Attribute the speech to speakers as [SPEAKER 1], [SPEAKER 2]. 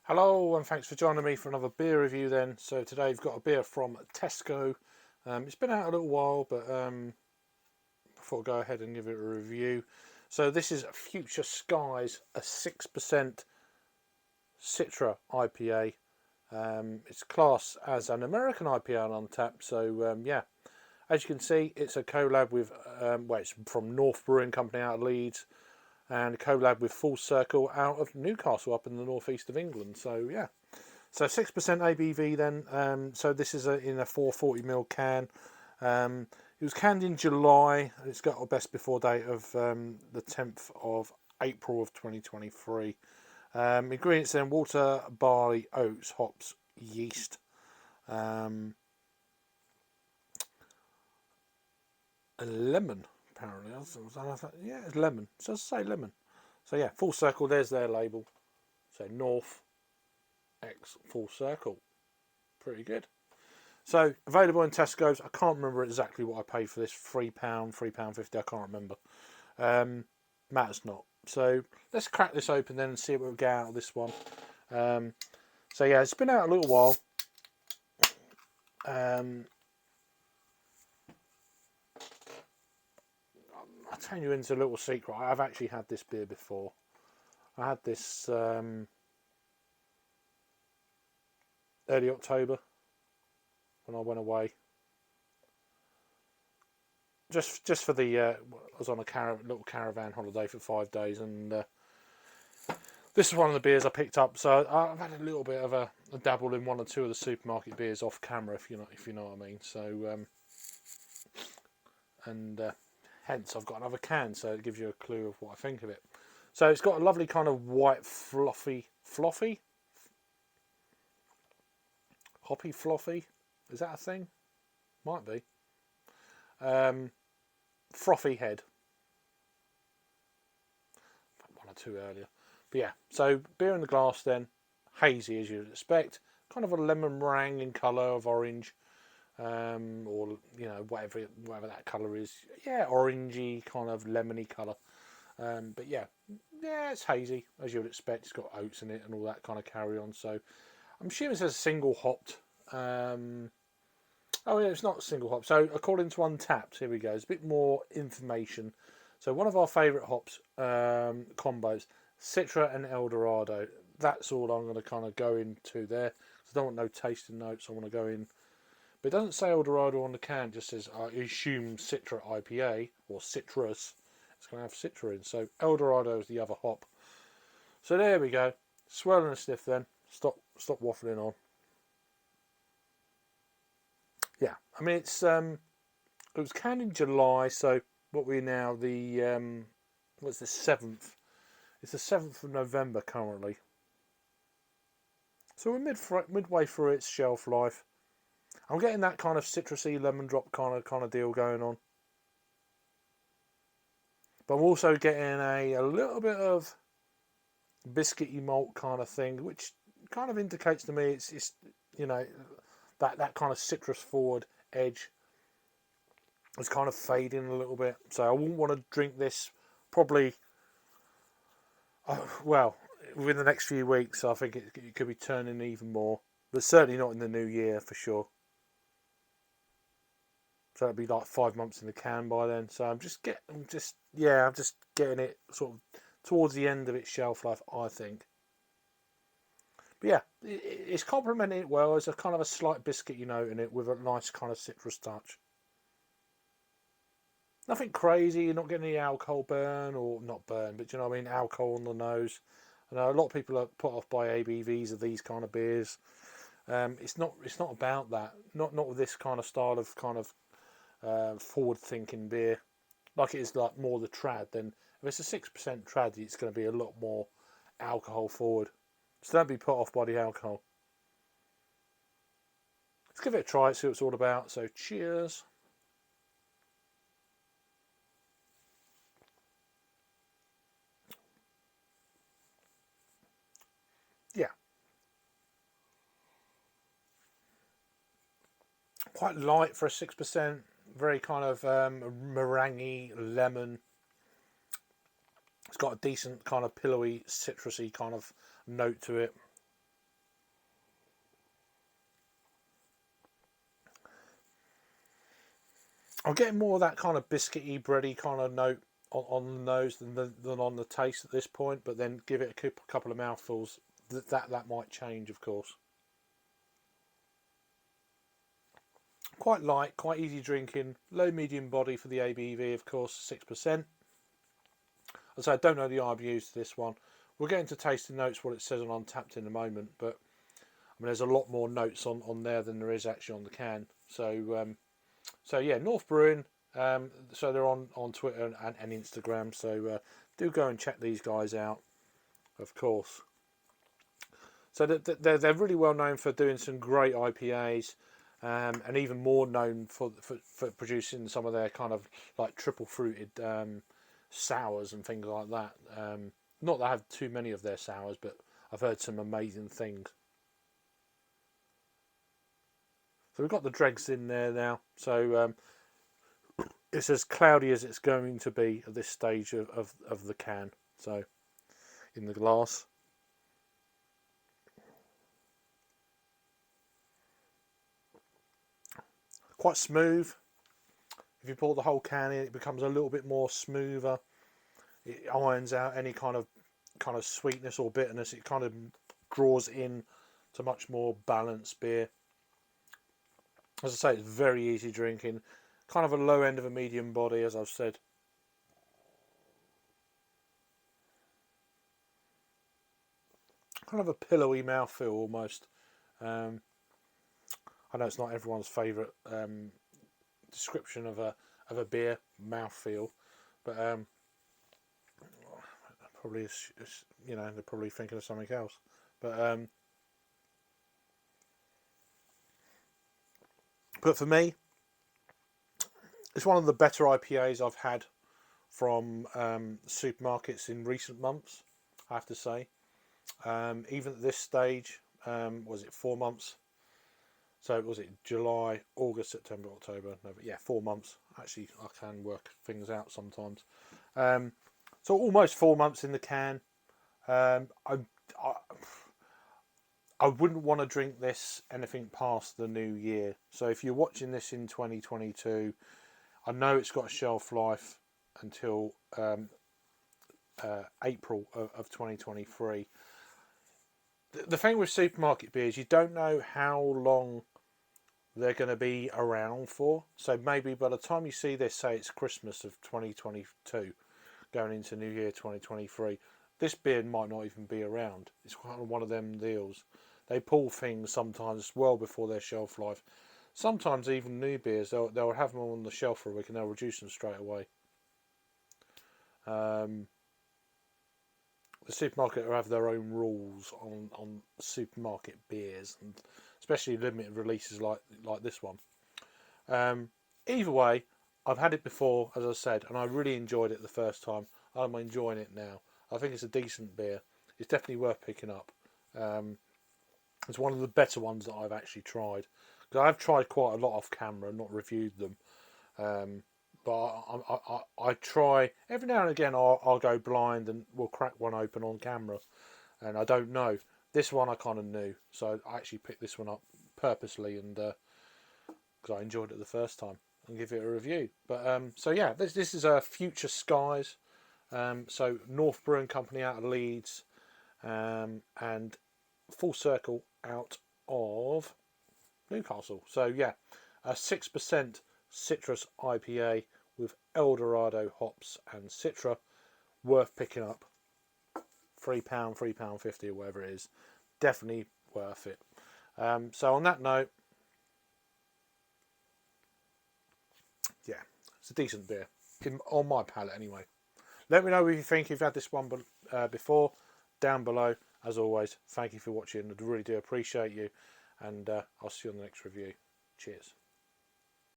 [SPEAKER 1] Hello and thanks for joining me for another beer review then. So today we've got a beer from TESCO. It's been out a little while, but I thought I'd go ahead and give it a review. So this is Future Skies, a 6% Citra IPA. It's classed as an American IPA on tap. So yeah, as you can see, it's a collab with, it's from North Brewing Company out of Leeds, and a collab with Full Circle out of Newcastle up in the northeast of England. So yeah. So 6% ABV then. So this is in a 440ml can. It was canned in July. And it's got a best before date of the 10th of April of 2023. Ingredients then: water, barley, oats, hops, yeast. A lemon, apparently. Yeah, it's lemon. So I say lemon. So yeah, Full Circle. There's their label. So North X Full Circle. Pretty good. So available in Tesco's. I can't remember exactly what I paid for this. £3, £3.50. I can't remember. Matters not. So let's crack this open then and see what we get out of this one. So yeah, it's been out a little while. I'll tell you into a little secret. I've actually had this beer before. I had this early October when I went away. Just for the I was on a little caravan holiday for 5 days, and this is one of the beers I picked up. So I've had a little bit of a dabble in one or two of the supermarket beers off camera, if you know what I mean. So hence I've got another can, so it gives you a clue of what I think of it. So it's got a lovely kind of white fluffy, hoppy fluffy. Is that a thing? Might be. Frothy head. One or two earlier. But yeah, so beer in the glass then, hazy as you'd expect, kind of a lemon meringue in colour of orange, or whatever that colour is. Yeah, orangey kind of lemony colour. But yeah, it's hazy as you'd expect. It's got oats in it and all that kind of carry on. So I'm assuming it says single hopped. Oh yeah, it's not single hop. So according to Untapped, here we go. There's a bit more information. So one of our favourite hops combos, Citra and Eldorado. That's all I'm going to kind of go into there. I don't want no tasting notes. I want to go in. But it doesn't say Eldorado on the can. It just says, I assume Citra IPA or citrus. It's going to have Citra in. So Eldorado is the other hop. So there we go. Swirl and a sniff then. Stop waffling on. Yeah, I mean it was canned in July, so what we're now what's the 7th? It's the 7th of November currently. So we're midway through its shelf life. I'm getting that kind of citrusy lemon drop kind of deal going on. But I'm also getting a little bit of biscuity malt kind of thing, which kind of indicates to me it's that kind of citrus forward edge is kind of fading a little bit. So I wouldn't want to drink this probably, within the next few weeks. I think it could be turning even more, but certainly not in the new year for sure. So it'd be like 5 months in the can by then. So I'm just getting it sort of towards the end of its shelf life, I think. But yeah, it's complementing it well. There's a kind of a slight biscuity note in it with a nice kind of citrus touch. Nothing crazy. You're not getting any alcohol burn, or not burn, but you know what I mean, alcohol on the nose. I know a lot of people are put off by ABVs of these kind of beers. It's not about that. Not with this kind of style of kind of forward-thinking beer. Like it is like more the trad. Then if it's a 6% trad, it's going to be a lot more alcohol forward. So don't be put off by the alcohol. Let's give it a try, see what it's all about. So cheers. Yeah. Quite light for a 6%. Very kind of meringue lemon. It's got a decent kind of pillowy, citrusy kind of note to it. I'm getting more of that kind of biscuity, bready kind of note on the nose than on the taste at this point. But then give it a couple of mouthfuls, that might change, of course. Quite light, quite easy drinking, low medium body for the ABV, of course, 6%. As I say, I don't know the IBUs to this one. We'll get into tasting notes, what it says on Untapped in a moment, but I mean, there's a lot more notes on there than there is actually on the can. So yeah, North Brewing. So they're on Twitter and Instagram. So do go and check these guys out, of course. So they're really well known for doing some great IPAs, and even more known for producing some of their kind of like triple fruited sours and things like that. Not that I have too many of their sours, but I've heard some amazing things. So we've got the dregs in there now. So it's as cloudy as it's going to be at this stage of the can. So in the glass. Quite smooth. If you pour the whole can in, it becomes a little bit more smoother. It irons out any kind of sweetness or bitterness. It kind of draws in to much more balanced beer. As I say, it's very easy drinking. Kind of a low end of a medium body, as I've said. Kind of a pillowy mouthfeel almost. I know it's not everyone's favourite description of a beer mouthfeel, but probably they're probably thinking of something else. But for me, it's one of the better IPAs I've had from supermarkets in recent months, I have to say. Even at this stage, was it 4 months? So was it July, August, September, October, November? Yeah, 4 months. Actually, I can work things out sometimes. So almost 4 months in the can. I wouldn't want to drink this anything past the new year. So if you're watching this in 2022, I know it's got a shelf life until April of 2023. The thing with supermarket beers, you don't know how long they're going to be around for. So maybe by the time you see this, say it's Christmas of 2022, going into New Year 2023, this beer might not even be around. It's kind of one of them deals. They pull things sometimes well before their shelf life. Sometimes even new beers, they'll have them on the shelf for a week and they'll reduce them straight away. The supermarket will have their own rules on supermarket beers, and especially limited releases like this one. Either way, I've had it before, as I said, and I really enjoyed it the first time. I'm enjoying it now. I think it's a decent beer. It's definitely worth picking up. It's one of the better ones that I've actually tried. Because I've tried quite a lot off camera, not reviewed them. But I try every now and again. I'll go blind and we'll crack one open on camera, and I don't know. This one I kind of knew, so I actually picked this one up purposely, and because I enjoyed it the first time, and give it a review. But so yeah, this is a Future Skies. So North Brewing Company out of Leeds, and Full Circle out of Newcastle. So yeah, a 6% citrus IPA with Eldorado hops and Citra, worth picking up. £3, £3.50 or whatever it is, definitely worth it. So on that note, yeah, it's a decent beer on my palate anyway. Let me know what you think. If you've had this one before, down below. As always, thank you for watching. I really do appreciate you, and I'll see you on the next review. Cheers.